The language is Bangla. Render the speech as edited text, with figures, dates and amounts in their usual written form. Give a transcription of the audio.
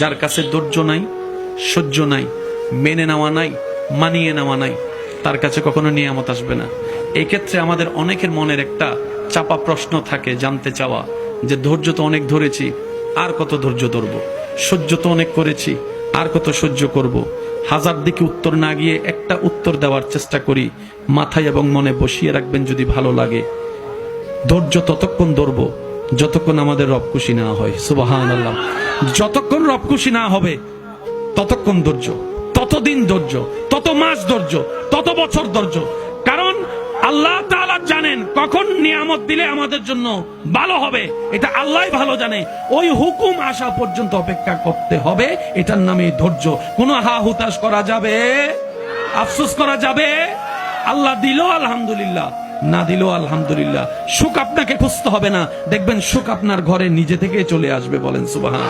যার কাছে ধৈর্য নাই, সহ্য নাই, মেনে নেওয়া নাই, মানিয়ে নেওয়া নাই, তার কাছে কখনো নিয়ামত আসবে না। এই ক্ষেত্রে আমাদের অনেকের মনের একটা চাপা প্রশ্ন থাকে, জানতে চাওয়া যে ধৈর্য তো অনেক ধরেছি, আর কত ধৈর্য ধরব, সহ্য তো অনেক করেছি, আর কত সহ্য করব। হাজার দিকে উত্তর না গিয়ে একটা উত্তর দেওয়ার চেষ্টা করি, মাথায় এবং মনে বসিয়ে রাখবেন যদি ভালো লাগে। ধৈর্য ততক্ষণ ধরব যতক্ষণ আমাদের রব খুশি না হয়। সুবহানাল্লাহ। যতক্ষণ রব খুশি না হবে ততক্ষণ ধৈর্য, ততদিন ধৈর্য, তত মাস ধৈর্য, তত বছর ধৈর্য। কারণ আল্লাহ তাআলা জানেন কখন নিয়ামত দিলে আমাদের জন্য ভালো হবে, এটা আল্লাহই ভালো জানে। ওই হুকুম আসা পর্যন্ত অপেক্ষা করতে হবে, এটার নামে ধৈর্য। কোনো হা হুতাশ করা যাবে, আফসোস করা যাবে? আল্লাহ দিল আলহামদুলিল্লাহ, না দিল আলহামদুলিল্লাহ। সুখ আপনাকে খুঁজতে হবে না, দেখবেন সুখ আপনার ঘরে নিজে থেকে চলে আসবে। বলেন সুবহান।